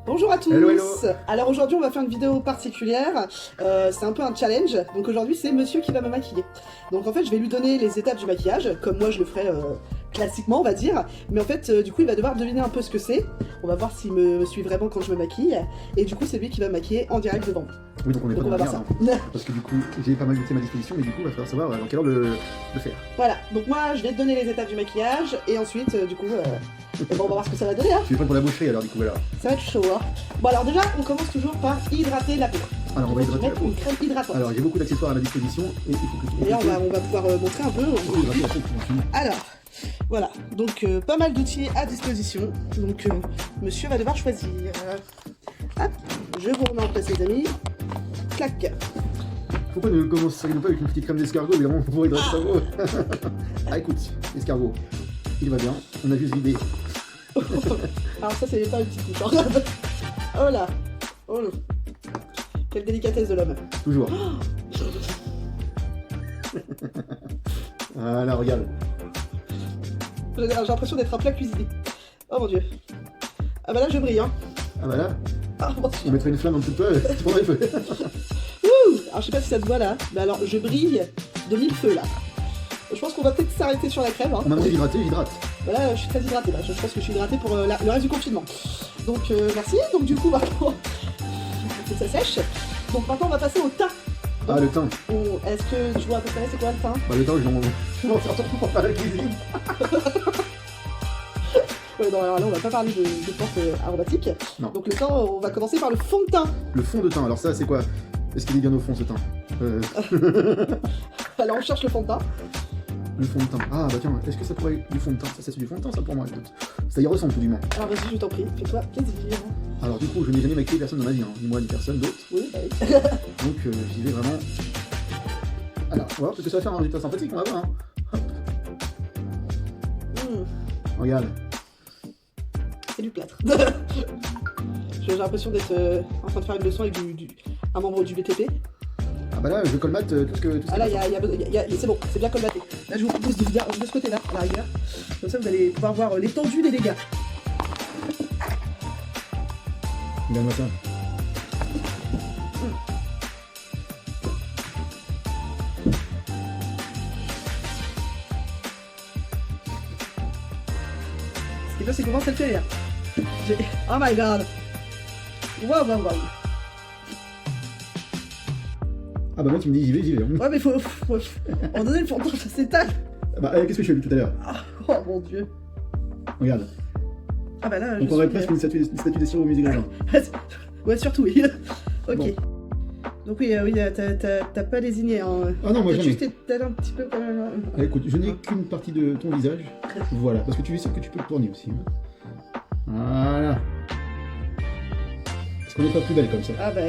Bonjour à tous. Hello, hello. Alors aujourd'hui on va faire une vidéo particulière, c'est un peu un challenge, donc aujourd'hui c'est monsieur qui va me maquiller. Donc en fait je vais lui donner les étapes du maquillage, comme moi je le ferais classiquement on va dire, mais en fait du coup il va devoir deviner un peu ce que c'est, on va voir s'il me suit vraiment quand je me maquille, et du coup c'est lui qui va me maquiller en direct devant. Oui, donc on est Donc on va voir ça. Parce que du coup, j'ai pas mal d'outils à ma disposition, mais du coup, il va falloir savoir dans quelle heure le faire. Voilà, donc moi je vais te donner les étapes du maquillage, et ensuite du coup on va voir ce que ça va donner. Hein. Tu es prêt pour la boucherie alors, du coup, voilà. Ça va être chaud. Hein. Bon alors déjà on commence toujours par hydrater la peau. Alors, on va hydrater la Mettre peau. une crème hydratante. Alors, j'ai beaucoup d'accessoires à ma disposition, et il faut que tu... Et là on va pouvoir montrer un peu. Oh, hydrater la peau, tranquille. Alors, voilà, donc pas mal d'outils à disposition, donc monsieur va devoir choisir. Hop, je vous remets en place les amis. Clac. Pourquoi ne commencerions pas avec une petite crème d'escargot, évidemment, pour hydrater ta peau? Ah, écoute, l'escargot, il va bien, on a juste vidé. Alors ça c'est pas une petite couche. Hein. Oh là, oh là. Quelle délicatesse de l'homme. Toujours. Voilà, regarde. J'ai l'impression d'être un plat cuisiné. Oh mon dieu. Ah bah là je brille hein. Ah bah là, Ah mon dieu. on mettrait une flamme un petit peu, tu prendrais le feu. Ouh. Alors je sais pas si ça te voit là, mais alors je brille de mille feux là. Je pense qu'on va peut-être s'arrêter sur la crème. Hein. On m'a demandé d'hydrater, j'hydrate. Voilà, je suis très hydratée là, je pense que je suis hydratée pour le reste du confinement. Donc merci, donc du coup maintenant, faut que ça sèche. Donc maintenant on va passer au teint. Ah, le teint. Est-ce que tu vois à peu près c'est quoi le teint? Bah, le teint, je m'en sers surtout pour faire la cuisine. Ouais, non, alors là on va pas parler de plantes aromatiques. Non. Donc le teint, on va commencer par le fond de teint. Le fond de teint, alors ça, c'est quoi? Est-ce qu'il est bien au fond, ce teint? Alors on cherche le fond de teint. Le fond de teint. Ah, bah tiens, est-ce que ça pourrait être du fond de teint? Ça, c'est du fond de teint, ça, pour moi, écoute. Ça y ressemble, tout du moins. Alors vas-y, je t'en prie, fais-toi plaisir. Alors, du coup, je n'ai jamais maquillé personne dans ma vie, hein. Ni moi, ni personne d'autre. Oui, bah oui. Donc, j'y vais vraiment... Alors, on va voir ce que ça va faire un résultat sympathique, on va voir, hein. Hop. Regarde. C'est du plâtre. J'ai l'impression d'être en train de faire une leçon avec un membre du BTP. Ah bah là, je colmate tout ce que... Ah là, c'est bon, c'est bien colmaté. Là, je vous propose de venir de ce côté-là, à la rigueur. Comme ça, vous allez pouvoir voir l'étendue des dégâts. Regarde-moi ça. Ce qui est bien, c'est comment ça le fait rire. Oh my god. Waouh, waouh, waouh. Ah bah moi, tu me dis j'y vais. Hein. Ouais, mais faut on donner le fond de teint, ça s'étale. Ah bah, qu'est-ce que je fais tout à l'heure? Oh mon dieu. Regarde. Ah bah là, On pourrait presque une statue de sirop au musée Grévin. Ouais, surtout, oui. Ok. Bon. Donc oui, t'as pas désigné. Hein. Ah non, moi T'as jamais. juste été un petit peu quand même. Ah, écoute, je n'ai qu'une partie de ton visage. Voilà, parce que tu es sûr que tu peux le tourner aussi. Hein. Voilà. Est-ce qu'on n'est pas plus belle comme ça? Ah bah,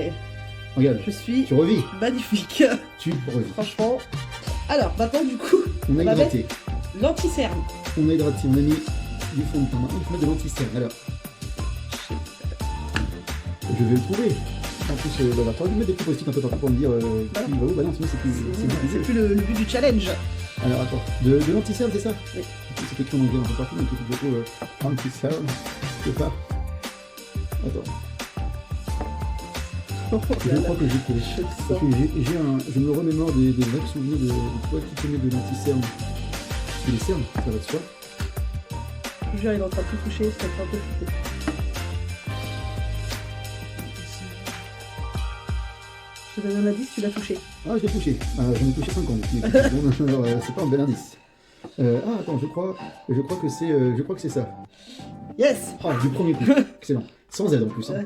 Regarde, je suis tu revis. magnifique. Tu revis. Franchement. Alors, maintenant, du coup, On a va hydraté. l'anti-cerne. On a hydraté, on a mis du fond de teint. Maintenant, il faut mettre de l'anti-cerne. Alors, je vais le trouver. En plus, bah, t'aurais dû mettre des petits post-it un peu partout pour me dire Voilà. qui va où. Bah non, sinon c'est plus C'est plus le but du challenge. Alors, attends. De l'anti-cerne, c'est ça? Oui. C'est écrit en anglais un peu partout, donc il faut que je trouve anti-cerne. C'est pas. Attends. Oh, Je crois que j'ai trouvé. Je le Parce que je me remémore des vagues souvenirs de toi qui connais de l'anti-cerne. Parce que les cernes, ça va de soi. Je jure, il est en train de tout toucher, ça me fait un peu flipper. Je te donne un indice, tu l'as touché. Ah, je l'ai touché. J'en ai touché 50 depuis. Alors, c'est pas un bel indice. Attends, je crois que c'est ça. Yes. Ah, du premier coup. Excellent. Sans aide en plus. Hein.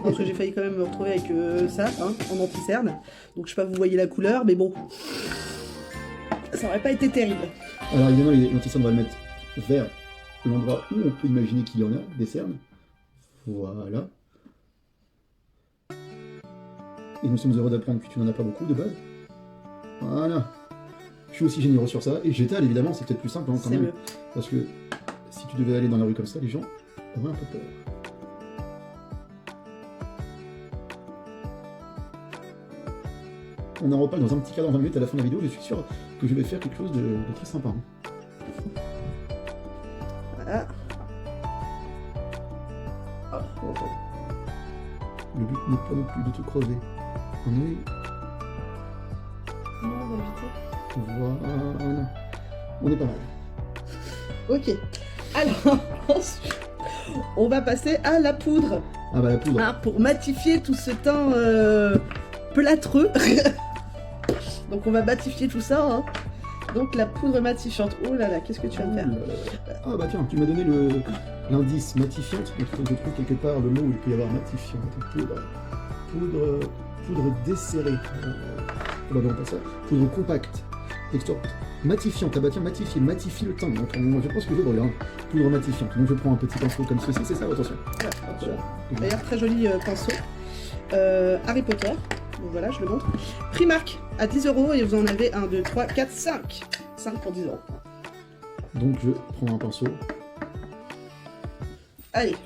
Parce que j'ai failli quand même me retrouver avec ça, hein, en anti-cerne. Donc je sais pas, vous voyez la couleur, mais bon. Ça aurait pas été terrible. Alors évidemment, l'anti-cerne, on va le mettre vers l'endroit où on peut imaginer qu'il y en a des cernes. Voilà. Et nous sommes heureux d'apprendre que tu n'en as pas beaucoup de base. Voilà. Je suis aussi généreux sur ça. Et j'étale, évidemment, c'est peut-être plus simple hein, quand C'est même. mieux. Parce que si tu devais aller dans la rue comme ça, les gens auraient un peu peur. On en reparle dans un petit quart d'heure, 20 minutes à la fin de la vidéo. Je suis sûr que je vais faire quelque chose de très sympa. Hein. Voilà. Oh, oh. Le but n'est pas non plus de te crever. Un œil. Non, on va éviter. Voilà. On est pas mal. Ok. Alors, ensuite, on va passer à la poudre. Ah bah la poudre. Hein, pour matifier tout ce teint plâtreux. Donc on va matifier tout ça. Hein. Donc la poudre matifiante. Oh là là, qu'est-ce que tu vas me faire? Ah bah tiens, tu m'as donné l'indice matifiante. Donc il faut que je trouve quelque part le mot où il peut y avoir matifiante. Poudre desserrée. Probablement pas ça. Poudre compacte. Texture matifiante. Ah bah tiens, matifie le teint. Donc je pense que je brûle. Hein. Poudre matifiante. Donc je prends un petit pinceau comme ceci, c'est ça, attention. D'ailleurs, très joli pinceau. Harry Potter. Donc voilà, je le montre. Primark à 10 € et vous en avez 1, 2, 3, 4, 5. 5 pour 10 €. Donc je prends un pinceau. Allez.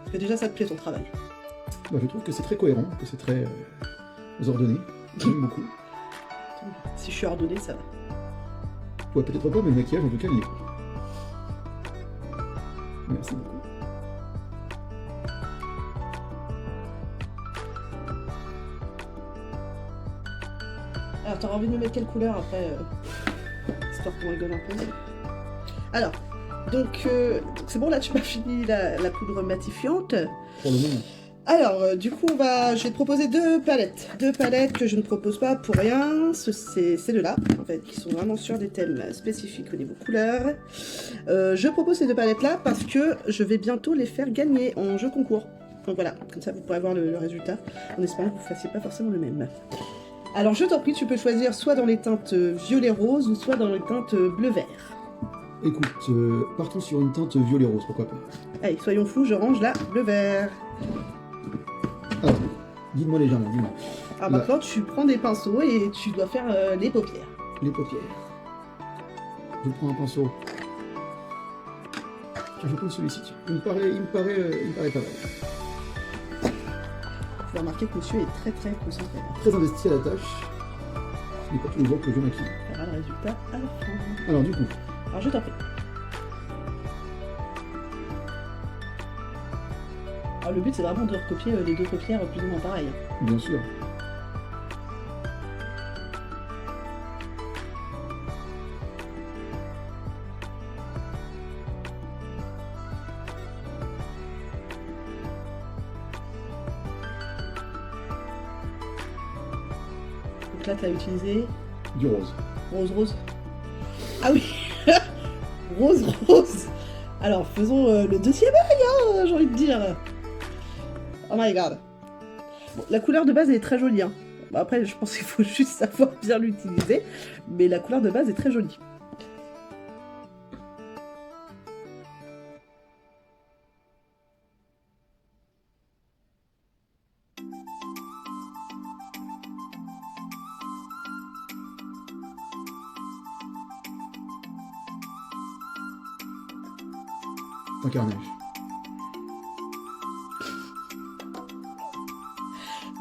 Est-ce que déjà ça te plaît ton travail? Bah, je trouve que c'est très cohérent, que c'est très ordonné. J'aime beaucoup. Si je suis ordonnée, ça va. Ouais, peut-être pas, mais le maquillage en tout cas il est cool. Merci beaucoup. Alors, t'auras envie de me mettre quelle couleur après histoire qu'on rigole un peu. Alors, donc c'est bon, là tu m'as fini la poudre matifiante. Pour le moment. Alors, du coup, je vais te proposer deux palettes. Deux palettes que je ne propose pas pour rien. C'est ces deux-là, en fait, qui sont vraiment sur des thèmes spécifiques au niveau couleur. Je propose ces deux palettes-là parce que je vais bientôt les faire gagner en jeu concours. Donc voilà, comme ça vous pourrez voir le résultat, en espérant que vous ne fassiez pas forcément le même. Alors, je t'en prie, tu peux choisir soit dans les teintes violet-rose ou soit dans les teintes bleu-vert. Écoute, partons sur une teinte violet-rose, pourquoi pas. Allez, soyons fous, je range la bleu-vert. Alors, guide-moi légèrement, dis-moi. Alors maintenant, tu prends des pinceaux et tu dois faire les paupières. Les paupières. Je prends un pinceau. Tiens, je prends celui-ci. Il me paraît pas mal. Vous remarquez que monsieur est très concentré. Très investi à la tâche. Ce n'est pas tous les jours que je maquille. On verra le résultat à la fin. Alors du coup. Alors je t'en prie. Alors le but c'est vraiment de recopier les deux paupières plus ou moins pareilles. Bien sûr. Donc là tu as utilisé du rose. Rose. Ah oui. Rose. Alors faisons le deuxième œil, hein, j'ai envie de dire. Oh my god. Bon, la couleur de base elle est très jolie. Hein. Bon, après je pense qu'il faut juste savoir bien l'utiliser. Mais la couleur de base est très jolie. Un carnage.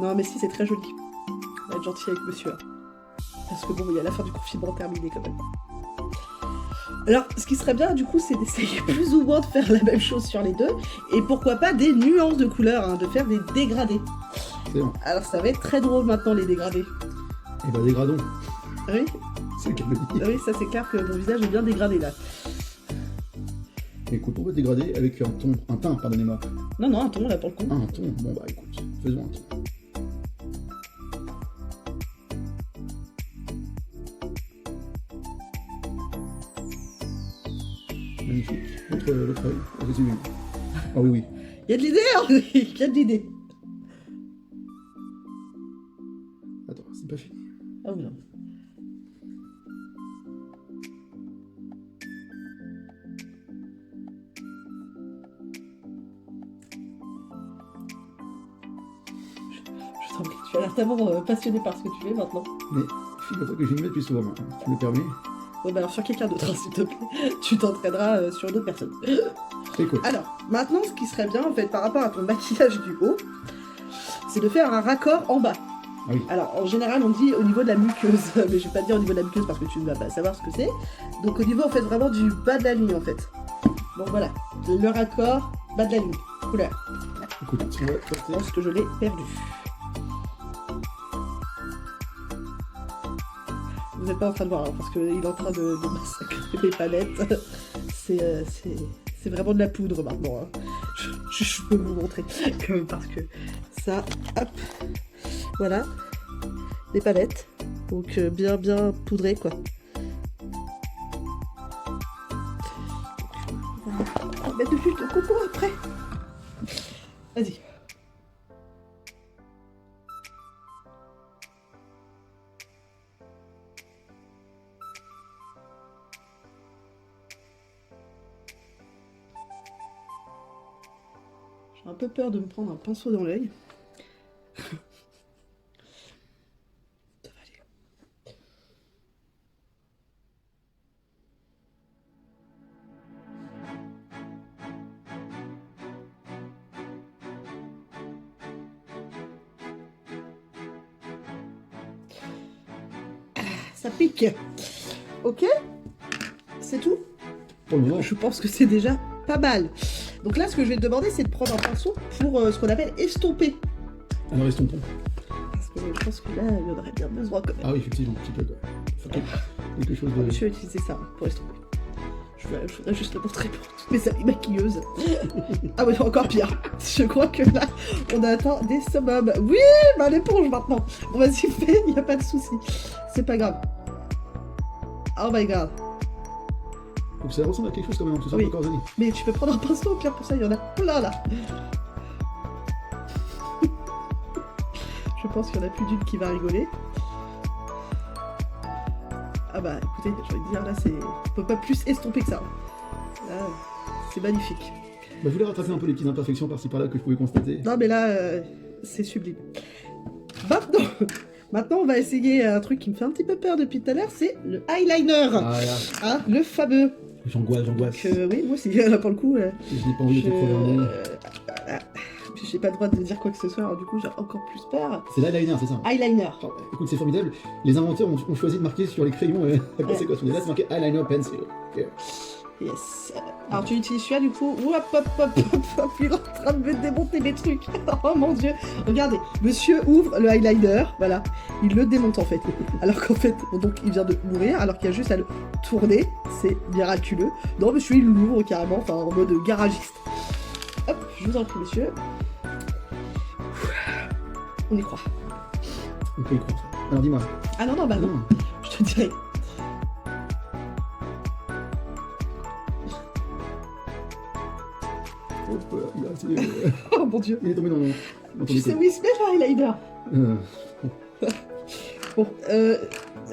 Non mais si, c'est très joli. On va être gentil avec monsieur. Parce que bon, il y a la fin du confinement terminée quand même. Alors, ce qui serait bien du coup, c'est d'essayer plus ou moins de faire la même chose sur les deux. Et pourquoi pas des nuances de couleurs, hein, de faire des dégradés. C'est bon. Alors ça va être très drôle maintenant les dégradés. Eh ben dégradons. Oui. C'est le cas de le dire. Oui, ça c'est clair que mon visage est bien dégradé là. Écoute, on va dégrader avec un teint, pardonnez-moi. Non, un ton là pour le coup. Ah, un ton. Bon bah écoute, faisons un ton. Magnifique. L'autre œil. Ah oui, oui. Il y a de l'idée, hein. Il y a de l'idée. Attends, c'est pas fini. Ah oui, non. Je t'en prie, tu as l'air tellement passionné par ce que tu fais maintenant. Mais figure-toi que je vais me mettre plus souvent maintenant. Tu me permets? Ouais, bah alors sur quelqu'un d'autre, hein, s'il te plaît. Tu t'entraîneras sur d'autres personnes. C'est cool. Alors, maintenant, ce qui serait bien, en fait, par rapport à ton maquillage du haut, c'est de faire un raccord en bas. Ah oui. Alors, en général, on dit au niveau de la muqueuse, mais je vais pas te dire au niveau de la muqueuse parce que tu ne vas pas savoir ce que c'est. Donc, au niveau, en fait, vraiment du bas de la ligne, en fait. Donc, voilà. Le raccord, bas de la ligne. Couleur. Écoute, on va Je pense que je l'ai perdu. Vous n'êtes pas en train de voir, hein, parce qu'il est en train de massacrer les palettes. C'est vraiment de la poudre maintenant. Hein. Je peux vous montrer. Parce que ça, hop, voilà, les palettes. Donc bien poudrées quoi. On va mettre du jus de coco après. Vas-y. J'ai un peu peur de me prendre un pinceau dans l'œil. Ça va aller. Ça pique. Ok, c'est tout. pour le moment. Je pense que c'est déjà pas mal. Donc là, ce que je vais te demander, c'est de prendre un pinceau pour ce qu'on appelle estomper. Alors estompons. Parce que je pense que là, il y en aurait bien besoin quand même. Ah oui, effectivement, un petit peu quoi. Faut quelque chose de. Je vais utiliser ça pour estomper. Je voudrais juste le montrer pour toutes mes amies maquilleuses. Ah oui, encore pire. Je crois que là, on a atteint des summums. Oui, bah l'éponge maintenant. On va s'y faire, il n'y a pas de souci. C'est pas grave. Oh my god. Donc ça ressemble à quelque chose quand même, tout ça Oui. pas encore donné. Mais tu peux prendre un pinceau, au pire pour ça, il y en a plein là. Je pense qu'il y en a plus d'une qui va rigoler. Ah bah écoutez, j'ai envie de dire là, c'est... On peut pas plus estomper que ça. Là, c'est magnifique. Bah, je voulais rattraper un peu les petites imperfections par-ci par-là que je pouvais constater. Non mais là, c'est sublime. Maintenant, on va essayer un truc qui me fait un petit peu peur depuis tout à l'heure, c'est le eyeliner. Ah là, Hein, le fameux. j'angoisse. Oui, moi aussi, là pour le coup... Je n'ai pas envie de te crever. Puis j'ai pas le droit de dire quoi que ce soit, alors du coup j'ai encore plus peur. C'est l'eyeliner, c'est ça. Eyeliner. Oh, écoute, c'est formidable. Les inventeurs ont choisi de marquer sur les crayons à quoi c'est quoi. Là, c'est marqué eyeliner pencil. Ok. Yes. Alors tu utilises celui-là du coup. Hop, il est en train de me démonter mes trucs. Oh mon dieu. Regardez, monsieur ouvre le eyeliner, voilà. Il le démonte en fait. Alors qu'en fait, donc il vient de mourir, alors qu'il y a juste à le tourner. C'est miraculeux. Non, monsieur il l'ouvre carrément, enfin en mode garagiste. Hop, je vous en prie monsieur. On y croit. On peut y croire. Alors dis-moi. Ah non, bah non, je te dirai. Oh, là, Oh mon dieu. il est tombé dans ton Tu sais école. où il se met le eyeliner? Bon,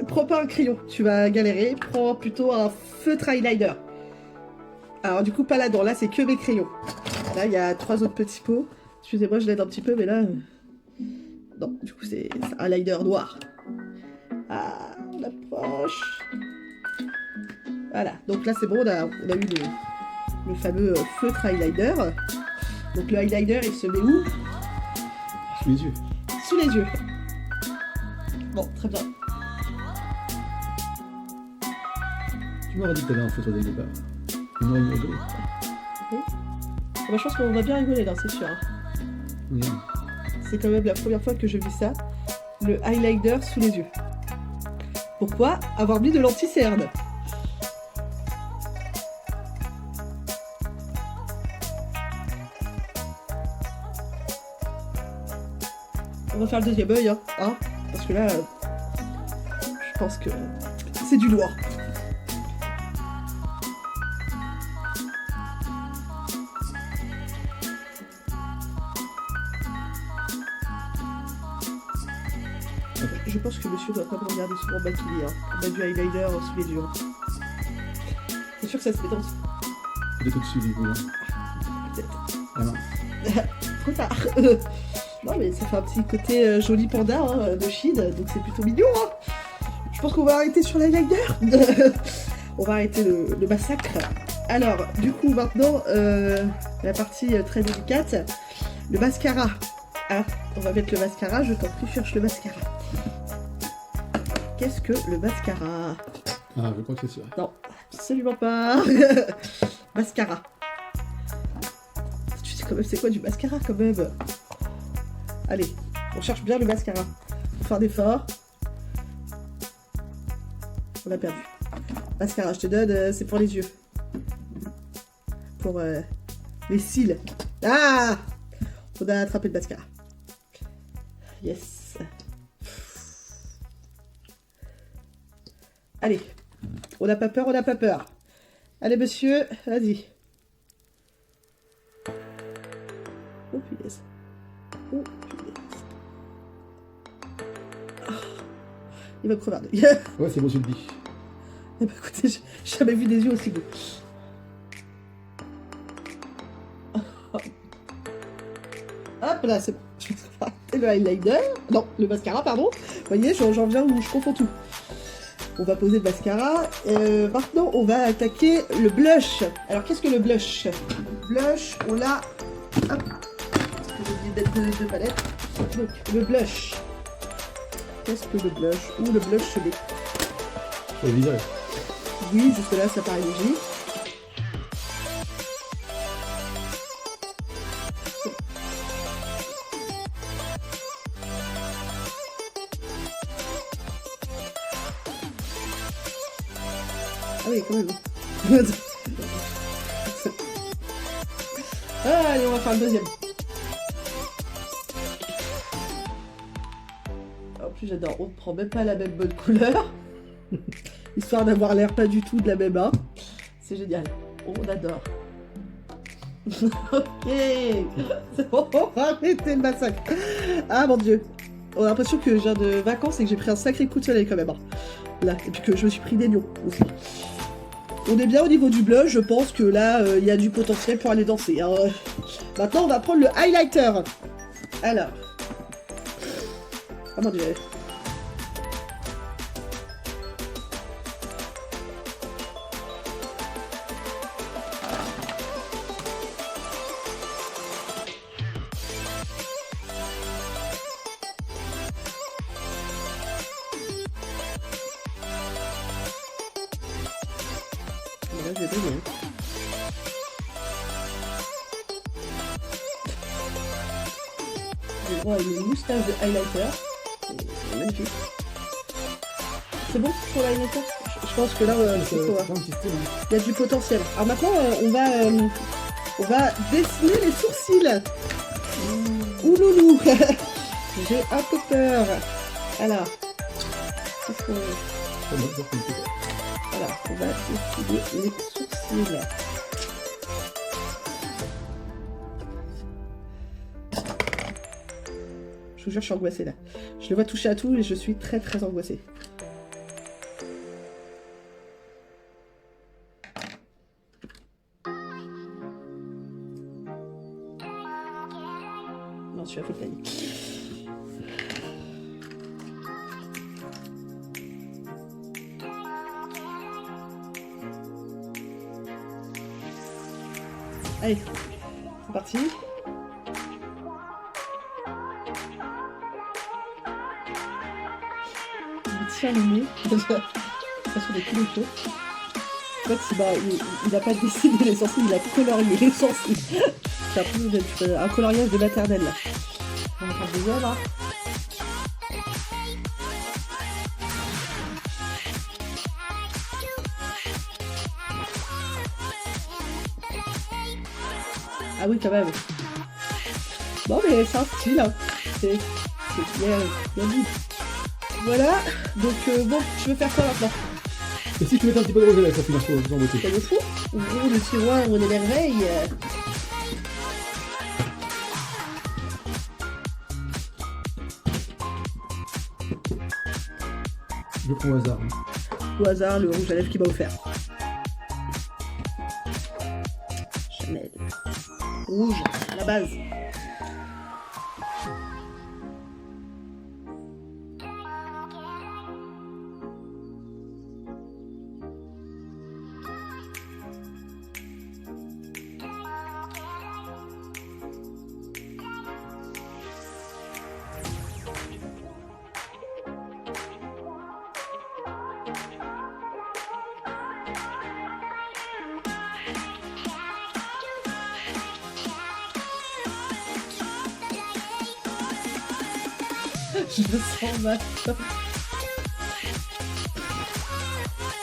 prends pas un crayon, tu vas galérer, prends plutôt un feutre eyeliner. Alors du coup, pas là-dedans, là c'est que mes crayons. Là, il y a 3 autres petits pots. Excusez-moi, je l'aide un petit peu, mais là... Non, du coup, c'est un eyeliner noir. Ah, on approche. Voilà, donc là c'est bon, on a eu le fameux feutre eyeliner. Donc le eyeliner, il se met où? Sous les yeux. Sous les yeux. Bon, très bien. Tu m'aurais dit que t'avais un photo dès le départ. On aurait rigolé. Moi, je pense qu'on va bien rigoler là, c'est sûr. Regarde. C'est quand même la première fois que je vis ça. Le eyeliner sous les yeux. Pourquoi avoir mis de l'anti-cerne? On va faire le deuxième œil, hein, parce que là, je pense que c'est du lourd. Je pense que monsieur doit pas me regarder souvent maquillé, hein. On a du eyeliner sous les yeux. C'est sûr que ça se détend. Peut-être au-dessus du coup. Hein. Peut-être. Ah non. Trop tard. Non mais ça fait un petit côté joli panda hein, de Chine, donc c'est plutôt mignon. Hein. Je pense qu'on va arrêter sur l'eyeliner. On va arrêter le massacre. Alors, du coup maintenant, la partie très délicate, le mascara. Ah, on va mettre le mascara, je t'en prie, cherche le mascara. Qu'est-ce que le mascara? Ah, je crois que c'est sûr. Non, absolument pas. Mascara. Tu sais quand même c'est quoi du mascara quand même? Allez, on cherche bien le mascara. Faut faire d'efforts. On a perdu. Mascara, je te donne, c'est pour les yeux. Pour les cils. Ah! On a attrapé le mascara. Yes. Allez. On n'a pas peur, on n'a pas peur. Allez, monsieur, vas-y. Oh, punaise. Oh, punaise. Ah. Il va me crever un œil. Ouais, c'est bon, je le dis. Eh ben, écoutez, j'ai jamais vu des yeux aussi beaux. Hop là, c'est bon. Je vais arrêter le eyeliner. Non, le mascara, pardon. Vous voyez, j'en viens où je confonds tout. On va poser le mascara. Maintenant, on va attaquer le blush. Alors, qu'est-ce que le blush? Blush, on l'a... Hop. J'ai oublié de mettre deux palettes. Donc, le blush. Qu'est-ce que le blush? Ou le blush cheveux? Le visage. Oui, jusque-là, ça paraît logique. Ah oui, quand même. Ah, allez, on va faire le deuxième. En plus, j'adore. On ne prend même pas la même bonne couleur. Histoire d'avoir l'air pas du tout de la même main. C'est génial. On adore. Ok. C'est bon, on va arrêter le massacre. Ah mon dieu. On a l'impression que je viens de vacances et que j'ai pris un sacré coup de soleil quand même. Là. Et puis que je me suis pris des lions aussi. On est bien au niveau du blush. Je pense que là, il y a du potentiel pour aller danser. Hein. Maintenant, on va prendre le highlighter. Alors. Ah mon dieu. Là, je vais donner. J'ai le droit à une moustache de highlighter. C'est magnifique. C'est bon pour l'highlighter? Je pense que là, il y a du potentiel. Alors maintenant, on va dessiner les sourcils. Ouloulou. J'ai un peu peur. Alors, qu'est-ce qu'on... Voilà, on va dessiner les sourcils. Je vous jure, je suis angoissée là. Je le vois toucher à tout et je suis très très angoissée. Non, je suis un peu panique. Allez, c'est parti. Je tiens le nez. Ça sur des coups de feu. En fait, il n'a pas dessiné les sourcils, il a colorié les sourcils. C'est un peu un coloriage de maternelle là. On va faire le deuxième là. Ah oui, quand même. Bon, mais c'est un style. Hein. C'est bien dit. Voilà. Donc, bon, je veux faire quoi maintenant? Et si je mets un petit peu de rosé là, ça finit sur en beauté. Ça me fout. Ouvrons le tiroir, on est merveille. Je prends au hasard. Au hasard, le rouge à lèvres qu'il m'a offert. Chanel. Rouge, à la base. Je me sens mal.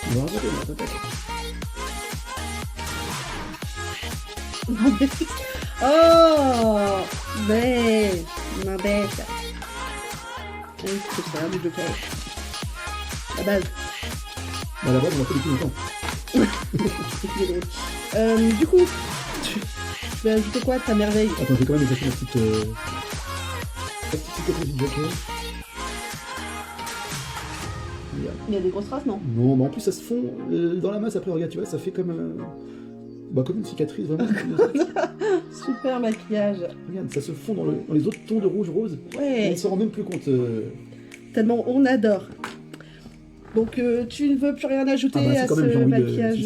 On va raconter, on va raconter. Non, mais... Oh, mais ma bête. Oui, c'est ça, du blocage. La base. Bah, là-bas, on va faire depuis longtemps. Du coup, tu vas ajouter quoi à ta merveille? Attends, je vais quand même acheter la petite cicatrice de Joker. Regarde. Il y a des grosses traces, non? Non, mais en plus, ça se fond dans la masse après, regarde, tu vois, ça fait comme. Bah, comme une cicatrice, vraiment. Super maquillage. Regarde, ça se fond dans les autres tons de rouge-rose. Ouais. On ne s'en rend même plus compte. Tellement on adore. Donc tu ne veux plus rien ajouter Ah bah, à quand même, j'ai ce envie maquillage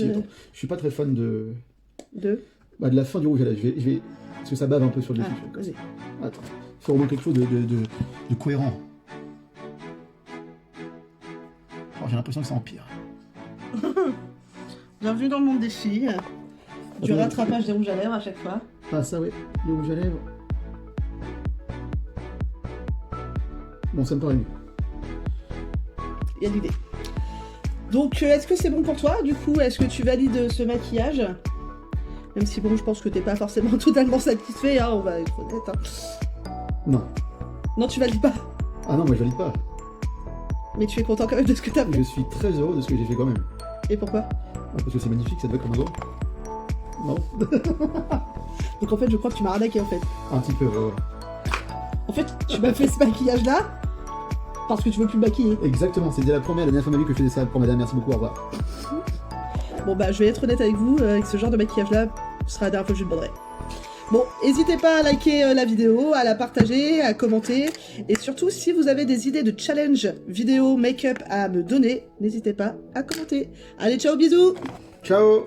je suis pas très fan de la fin du rouge à lèvres. Je vais... Parce que ça bave un peu sur le dessus. Vas-y. Attends, il faut vraiment quelque chose de cohérent. Oh, j'ai l'impression que ça empire. Bienvenue dans le monde des filles. Du Attends, rattrapage des rouges à lèvres à chaque fois. Ah ça ouais, le rouge à lèvres. Bon, ça me paraît mieux. Il y a l'idée. Donc est-ce que c'est bon pour toi? Du coup, est-ce que tu valides ce maquillage? Même si bon, je pense que t'es pas forcément totalement satisfait, hein, on va être honnête. Hein. Non. Non, tu valides pas. Ah non, moi je valide pas. Mais tu es content quand même de ce que t'as fait. Je suis très heureux de ce que j'ai fait quand même. Et pourquoi? Ah, parce que c'est magnifique, ça te va comme un gant. Non. Donc en fait, je crois que tu m'as arnaqué en fait. Un petit peu, ouais. En fait, tu m'as fait ce maquillage-là parce que tu veux plus me maquiller. Exactement, c'était la dernière fois de ma vie que je faisais ça pour madame, merci beaucoup, au revoir. Bon bah, je vais être honnête avec vous, avec ce genre de maquillage-là, ce sera la dernière fois que je le demanderai. Bon, n'hésitez pas à liker la vidéo, à la partager, à commenter, et surtout, si vous avez des idées de challenge vidéo make-up à me donner, n'hésitez pas à commenter. Allez, ciao, bisous! Ciao.